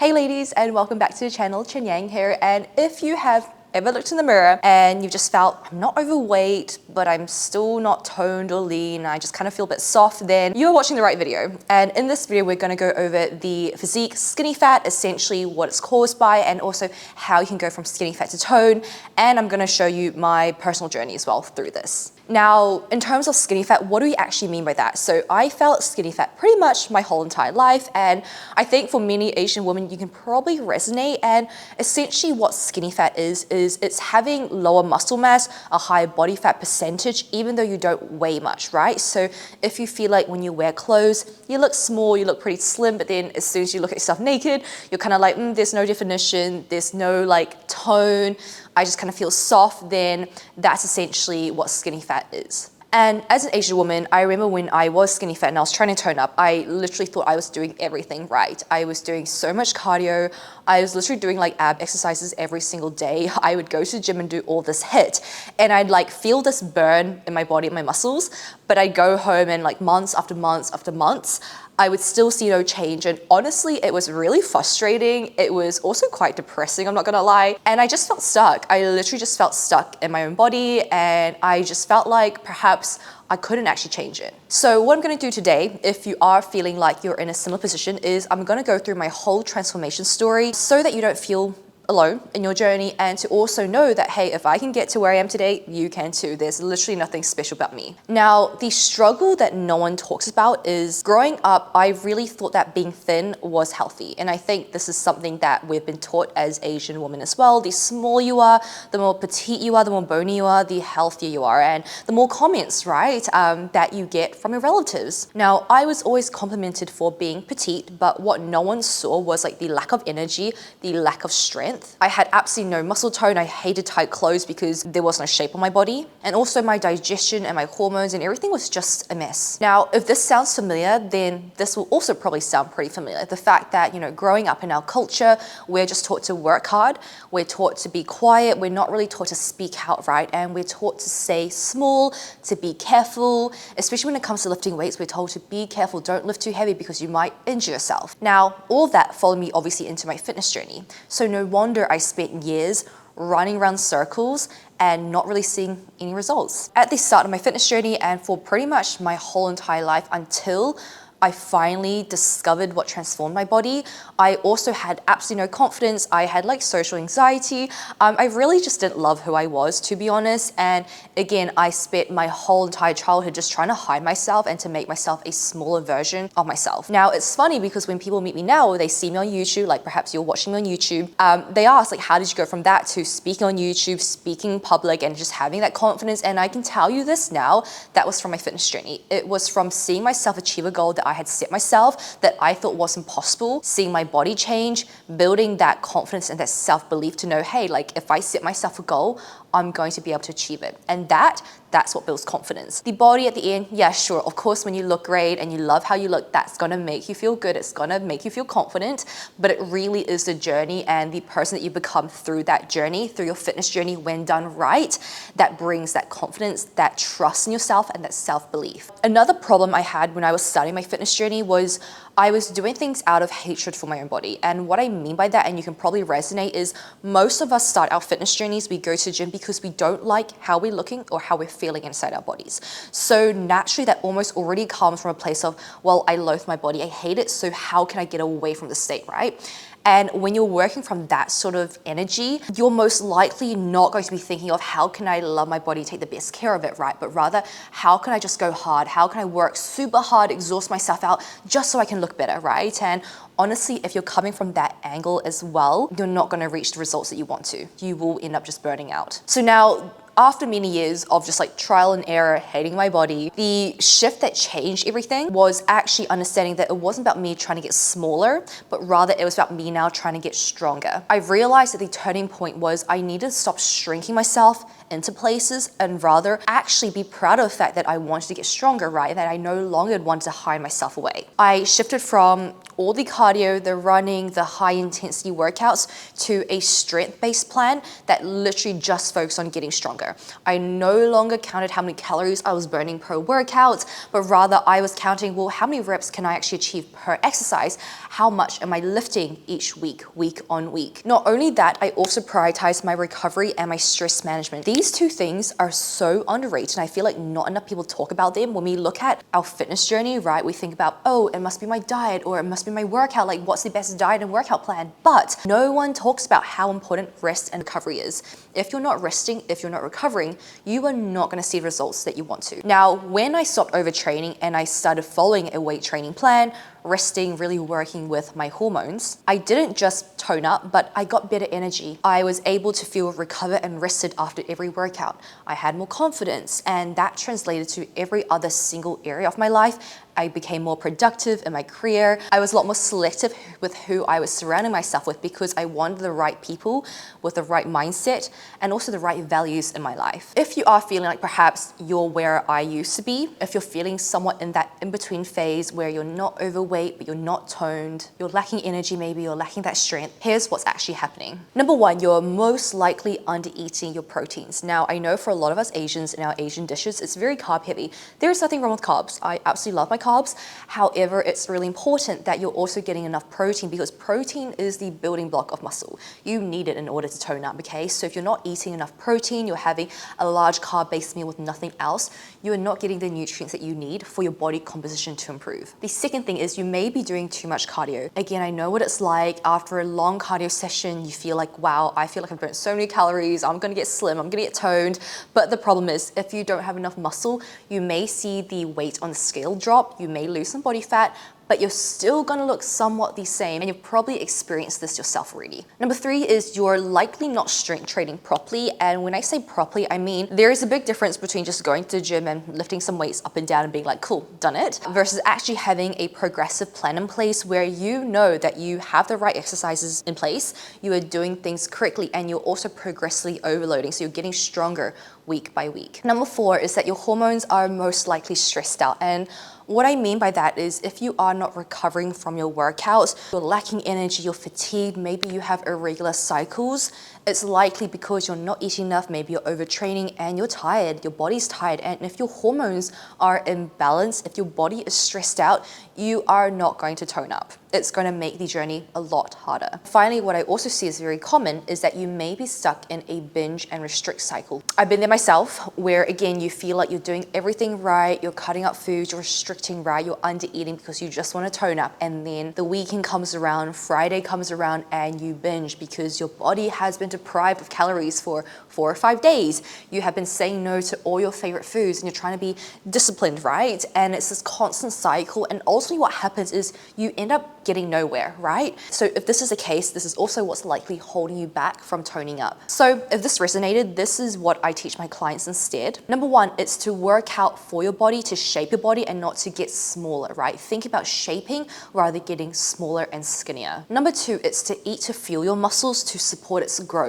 Hey ladies, and welcome back to the channel. Chen Yang here, and if you have ever looked in the mirror and you've just felt, I'm not overweight, but I'm still not toned or lean, I just kind of feel a bit soft, then you're watching the right video. And in this video, we're gonna go over the physique skinny fat, essentially what it's caused by, and also how you can go from skinny fat to tone. And I'm gonna show you my personal journey as well through this. Now, in terms of skinny fat, what do we actually mean by that? So I felt skinny fat pretty much my whole entire life, and I think for many Asian women, you can probably resonate. And essentially what skinny fat is it's having lower muscle mass, a higher body fat percentage, even though you don't weigh much, right? So if you feel like when you wear clothes, you look small, you look pretty slim, but then as soon as you look at yourself naked, you're kind of like, there's no definition, there's no like tone, I just kind of feel soft, then that's essentially what skinny fat is. And as an Asian woman, I remember when I was skinny fat and I was trying to tone up, I literally thought I was doing everything right. I was doing so much cardio. I was literally doing like ab exercises every single day. I would go to the gym and do all this HIIT, and I'd like feel this burn in my body and my muscles, but I'd go home and like months after months after months, I would still see no change. And honestly, it was really frustrating. It was also quite depressing, I'm not gonna lie. And I just felt stuck. I literally just felt stuck in my own body, and I just felt like perhaps I couldn't actually change it. So what I'm gonna do today, if you are feeling like you're in a similar position, is I'm gonna go through my whole transformation story so that you don't feel alone in your journey, and to also know that, hey, if I can get to where I am today, you can too. There's literally nothing special about me. Now, the struggle that no one talks about is growing up, I really thought that being thin was healthy. And I think this is something that we've been taught as Asian women as well. The smaller you are, the more petite you are, the more bony you are, the healthier you are, and the more comments, right, that you get from your relatives. Now, I was always complimented for being petite, but what no one saw was like the lack of energy, the lack of strength. I had absolutely no muscle tone. I hated tight clothes because there was no shape on my body. And also my digestion and my hormones and everything was just a mess. Now, if this sounds familiar, then this will also probably sound pretty familiar. The fact that, you know, growing up in our culture, we're just taught to work hard. We're taught to be quiet. We're not really taught to speak out, right? And we're taught to stay small, to be careful, especially when it comes to lifting weights. We're told to be careful, don't lift too heavy because you might injure yourself. Now, all of that followed me obviously into my fitness journey. So no wonder I spent years running around circles and not really seeing any results. At the start of my fitness journey, and for pretty much my whole entire life until I finally discovered what transformed my body, I also had absolutely no confidence. I had like social anxiety. I really just didn't love who I was, to be honest. And again, I spent my whole entire childhood just trying to hide myself and to make myself a smaller version of myself. Now, it's funny because when people meet me now, or they see me on YouTube, like perhaps you're watching me on YouTube, they ask like, how did you go from that to speaking on YouTube, speaking in public, and just having that confidence? And I can tell you this now, that was from my fitness journey. It was from seeing myself achieve a goal that I had set myself that I thought was impossible, seeing my body change, building that confidence and that self-belief to know, hey, like if I set myself a goal, I'm going to be able to achieve it. And that's what builds confidence. The body at the end, yeah, sure, of course, when you look great and you love how you look, that's gonna make you feel good, it's gonna make you feel confident, but it really is the journey and the person that you become through that journey, through your fitness journey when done right, that brings that confidence, that trust in yourself, and that self-belief. Another problem I had when I was starting my fitness journey was I was doing things out of hatred for my own body. And what I mean by that, and you can probably resonate, is most of us start our fitness journeys, we go to the gym because we don't like how we're looking or how we're feeling inside our bodies. So naturally that almost already comes from a place of, well, I loathe my body, I hate it, so how can I get away from the state, right? And when you're working from that sort of energy, you're most likely not going to be thinking of how can I love my body, take the best care of it, right? But rather, how can I just go hard? How can I work super hard, exhaust myself out just so I can look better, right? And honestly, if you're coming from that angle as well, you're not gonna reach the results that you want to. You will end up just burning out. So now, after many years of just like trial and error, hating my body, the shift that changed everything was actually understanding that it wasn't about me trying to get smaller, but rather it was about me now trying to get stronger. I realized that the turning point was I needed to stop shrinking myself into places and rather actually be proud of the fact that I wanted to get stronger, right? That I no longer wanted to hide myself away. I shifted from all the cardio, the running, the high intensity workouts to a strength-based plan that literally just focused on getting stronger. I no longer counted how many calories I was burning per workout, but rather I was counting, well, how many reps can I actually achieve per exercise? How much am I lifting each week, week on week? Not only that, I also prioritize my recovery and my stress management. These two things are so underrated, and I feel like not enough people talk about them. When we look at our fitness journey, right, we think about, oh, it must be my diet or it must be my workout, like what's the best diet and workout plan? But no one talks about how important rest and recovery is. If you're not resting, if you're not recovering, you are not going to see the results that you want to. Now, when I stopped overtraining and I started following a weight training plan, resting, really working with my hormones, I didn't just tone up, but I got better energy. I was able to feel recovered and rested after every workout. I had more confidence, and that translated to every other single area of my life. I became more productive in my career. I was a lot more selective with who I was surrounding myself with because I wanted the right people with the right mindset and also the right values in my life. If you are feeling like perhaps you're where I used to be, if you're feeling somewhat in that in-between phase where you're not overweight, but you're not toned, you're lacking energy maybe, you're lacking that strength, here's what's actually happening. Number one, you're most likely under-eating your proteins. Now, I know for a lot of us Asians in our Asian dishes, it's very carb heavy. There's nothing wrong with carbs. I absolutely love my carbs. However, it's really important that you're also getting enough protein because protein is the building block of muscle. You need it in order to tone up, okay? So if you're not eating enough protein, you're having a large carb-based meal with nothing else, you are not getting the nutrients that you need for your body composition to improve. The second thing is you may be doing too much cardio. Again, I know what it's like. After a long cardio session, you feel like, wow, I feel like I've burnt so many calories, I'm gonna get slim, I'm gonna get toned. But the problem is, if you don't have enough muscle, you may see the weight on the scale drop, you may lose some body fat, but you're still gonna look somewhat the same, and you've probably experienced this yourself already. Number three is you're likely not strength training properly, and when I say properly, I mean there is a big difference between just going to the gym and lifting some weights up and down and being like, cool, done it, versus actually having a progressive plan in place where you know that you have the right exercises in place, you are doing things correctly, and you're also progressively overloading, so you're getting stronger week by week. Number four is that your hormones are most likely stressed out, and what I mean by that is if you are not recovering from your workouts, you're lacking energy, you're fatigued, maybe you have irregular cycles, it's likely because you're not eating enough, maybe you're overtraining and you're tired, your body's tired. And if your hormones are imbalanced, if your body is stressed out, you are not going to tone up. It's going to make the journey a lot harder. Finally, what I also see is very common is that you may be stuck in a binge and restrict cycle. I've been there myself, where again, you feel like you're doing everything right, you're cutting up foods, you're restricting right, you're under eating because you just want to tone up. And then the weekend comes around, Friday comes around, and you binge because your body has been deprived of calories for 4 or 5 days. You have been saying no to all your favorite foods and you're trying to be disciplined, right? And it's this constant cycle. And ultimately what happens is you end up getting nowhere, right? So if this is the case, this is also what's likely holding you back from toning up. So if this resonated, this is what I teach my clients instead. Number one, it's to work out for your body, to shape your body and not to get smaller, right? Think about shaping rather than getting smaller and skinnier. Number two, it's to eat to fuel your muscles to support its growth.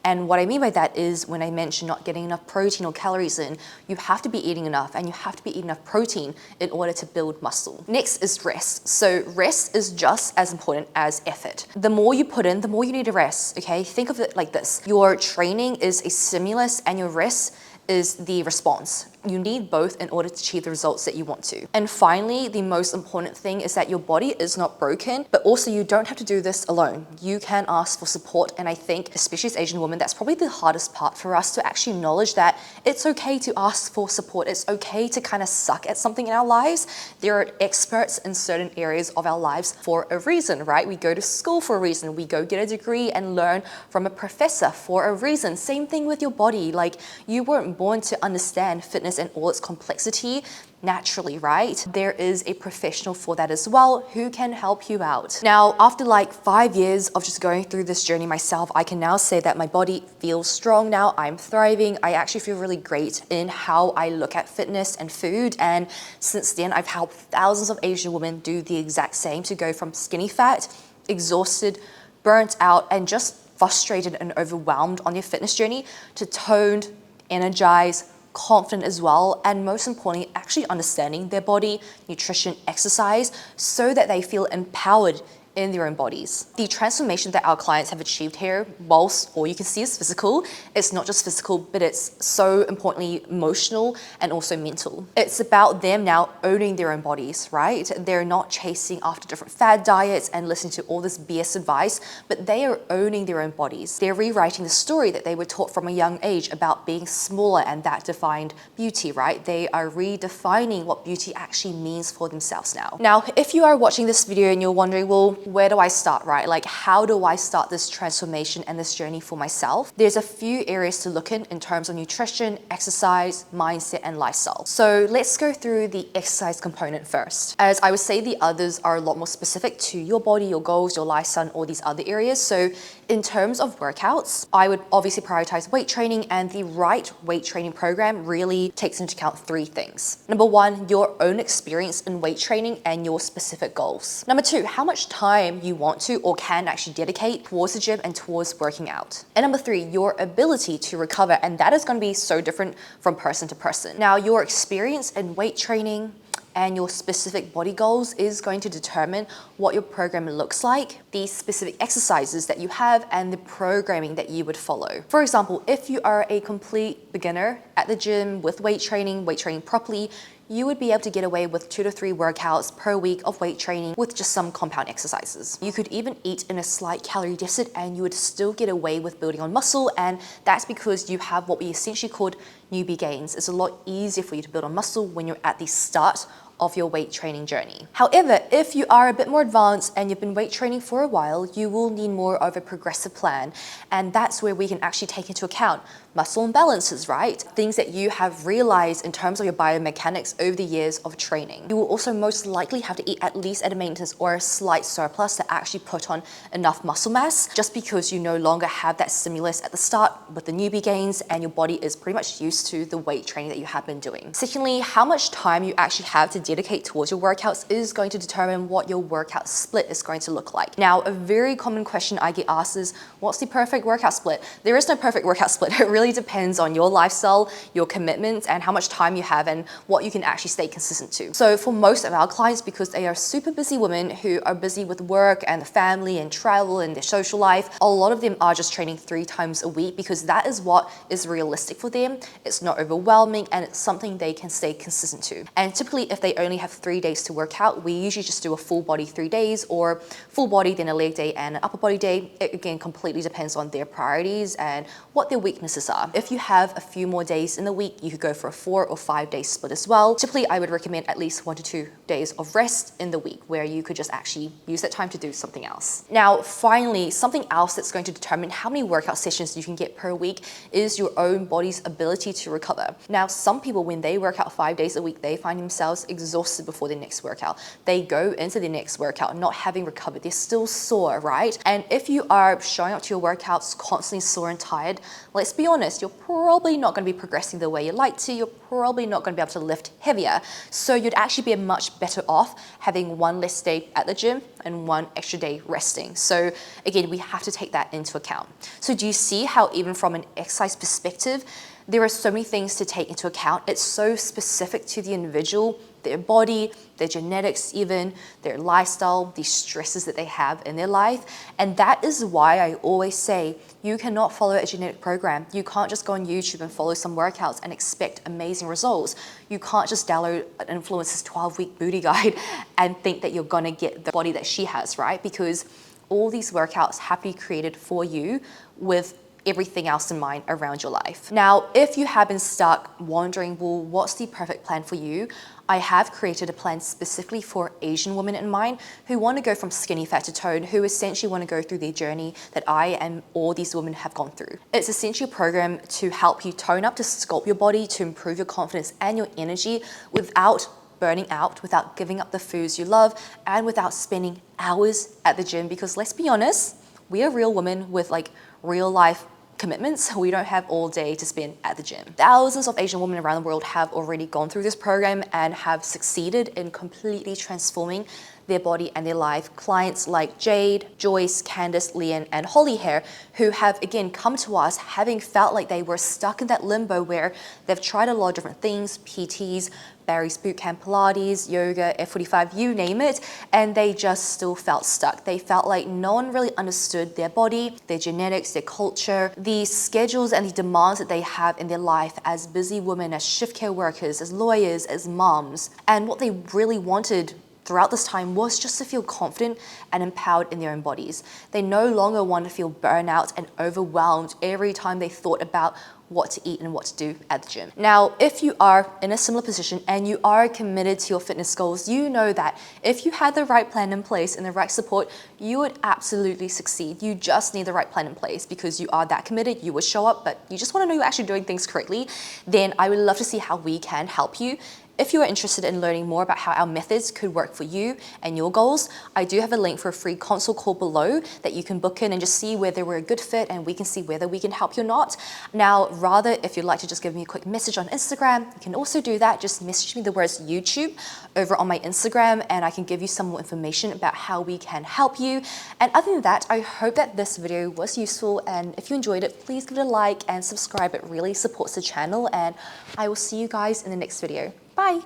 And what I mean by that is when I mention not getting enough protein or calories in, you have to be eating enough and you have to be eating enough protein in order to build muscle. Next is rest. So rest is just as important as effort. The more you put in, the more you need to rest, okay? Think of it like this. Your training is a stimulus and your rest is the response. You need both in order to achieve the results that you want to. And finally, the most important thing is that your body is not broken, but also you don't have to do this alone. You can ask for support. And I think, especially as Asian women, that's probably the hardest part for us to actually acknowledge that it's okay to ask for support. It's okay to kind of suck at something in our lives. There are experts in certain areas of our lives for a reason, right? We go to school for a reason. We go get a degree and learn from a professor for a reason. Same thing with your body. Like, you weren't born to understand fitness and all its complexity naturally, right? There is a professional for that as well who can help you out. Now, after like 5 years of just going through this journey myself, I can now say that my body feels strong now. I'm thriving. I actually feel really great in how I look at fitness and food. And since then, I've helped thousands of Asian women do the exact same, to go from skinny fat, exhausted, burnt out, and just frustrated and overwhelmed on their fitness journey to toned, energized, confident as well, and most importantly, actually understanding their body, nutrition, exercise, so that they feel empowered in their own bodies. The transformation that our clients have achieved here, whilst all you can see is physical, it's not just physical, but it's so importantly emotional and also mental. It's about them now owning their own bodies, right? They're not chasing after different fad diets and listening to all this BS advice, but they are owning their own bodies. They're rewriting the story that they were taught from a young age about being smaller and that defined beauty, right? They are redefining what beauty actually means for themselves now. Now, if you are watching this video and you're wondering, well, where do I start, right? Like, how do I start this transformation and this journey for myself? There's a few areas to look in terms of nutrition, exercise, mindset, and lifestyle. So let's go through the exercise component first. As I would say, the others are a lot more specific to your body, your goals, your lifestyle, and all these other areas. So in terms of workouts, I would obviously prioritize weight training, and the right weight training program really takes into account three things. Number one, your own experience in weight training and your specific goals. Number two, how much time you want to or can actually dedicate towards the gym and towards working out. And number three, your ability to recover, and that is going to be so different from person to person. Now, your experience in weight training and your specific body goals is going to determine what your program looks like, the specific exercises that you have, and the programming that you would follow. For example, if you are a complete beginner at the gym with weight training properly, you would be able to get away with 2 to 3 workouts per week of weight training with just some compound exercises. You could even eat in a slight calorie deficit and you would still get away with building on muscle, and that's because you have what we essentially called newbie gains. It's a lot easier for you to build on muscle when you're at the start of your weight training journey. However, if you are a bit more advanced and you've been weight training for a while, you will need more of a progressive plan. And that's where we can actually take into account muscle imbalances, right? Things that you have realized in terms of your biomechanics over the years of training. You will also most likely have to eat at least at a maintenance or a slight surplus to actually put on enough muscle mass, just because you no longer have that stimulus at the start with the newbie gains and your body is pretty much used to the weight training that you have been doing. Secondly, how much time you actually have to dedicate towards your workouts is going to determine what your workout split is going to look like. Now, a very common question I get asked is, what's the perfect workout split? There is no perfect workout split. It really depends on your lifestyle, your commitments, and how much time you have and what you can actually stay consistent to. So for most of our clients, because they are super busy women who are busy with work and the family and travel and their social life, a lot of them are just training 3 times a week because that is what is realistic for them. It's not overwhelming and it's something they can stay consistent to. And typically, if they only have 3 days to work out, we usually just do a full body 3 days, or full body, then a leg day and an upper body day. It again completely depends on their priorities and what their weaknesses are. If you have a few more days in the week, you could go for a 4 or 5 day split as well. Typically, I would recommend at least 1 to 2 days of rest in the week where you could just actually use that time to do something else. Now, finally, something else that's going to determine how many workout sessions you can get per week is your own body's ability to recover. Now, some people, when they work out 5 days a week, they find themselves exhausted before their next workout. They go into their next workout not having recovered. They're still sore, right? And if you are showing up to your workouts constantly sore and tired, let's be honest, you're probably not going to be progressing the way you like to. You're probably not going to be able to lift heavier. So you'd actually be much better off having 1 less day at the gym and 1 extra day resting. So again, we have to take that into account. So do you see how even from an exercise perspective, there are so many things to take into account? It's so specific to the individual, their body, their genetics even, their lifestyle, the stresses that they have in their life. And that is why I always say you cannot follow a genetic program. You can't just go on YouTube and follow some workouts and expect amazing results. You can't just download an influencer's 12-week booty guide and think that you're gonna get the body that she has, right? Because all these workouts have to be created for you with everything else in mind around your life. Now, if you have been stuck wondering, well, what's the perfect plan for you? I have created a plan specifically for Asian women in mind who want to go from skinny fat to tone, who essentially want to go through the journey that I and all these women have gone through. It's essentially a program to help you tone up, to sculpt your body, to improve your confidence and your energy without burning out, without giving up the foods you love, and without spending hours at the gym. Because let's be honest, we are real women with like real life commitments. We don't have all day to spend at the gym. Thousands of Asian women around the world have already gone through this program and have succeeded in completely transforming their body and their life. Clients like Jade, Joyce, Candice, Leanne, and Holly here, who have again come to us having felt like they were stuck in that limbo where they've tried a lot of different things, PTs, Barry's Bootcamp Pilates, yoga, F45, you name it, and they just still felt stuck. They felt like no one really understood their body, their genetics, their culture, the schedules and the demands that they have in their life as busy women, as shift care workers, as lawyers, as moms. And what they really wanted throughout this time was just to feel confident and empowered in their own bodies. They no longer want to feel burnout and overwhelmed every time they thought about what to eat and what to do at the gym. Now, if you are in a similar position and you are committed to your fitness goals, you know that if you had the right plan in place and the right support, you would absolutely succeed. You just need the right plan in place because you are that committed, you would show up, but you just want to know you're actually doing things correctly. Then I would love to see how we can help you. If you are interested in learning more about how our methods could work for you and your goals, I do have a link for a free consult call below that you can book in and just see whether we're a good fit and we can see whether we can help you or not. Now, rather, if you'd like to just give me a quick message on Instagram, you can also do that. Just message me the words YouTube over on my Instagram and I can give you some more information about how we can help you. And other than that, I hope that this video was useful, and if you enjoyed it, please give it a like and subscribe. It really supports the channel, and I will see you guys in the next video. Bye.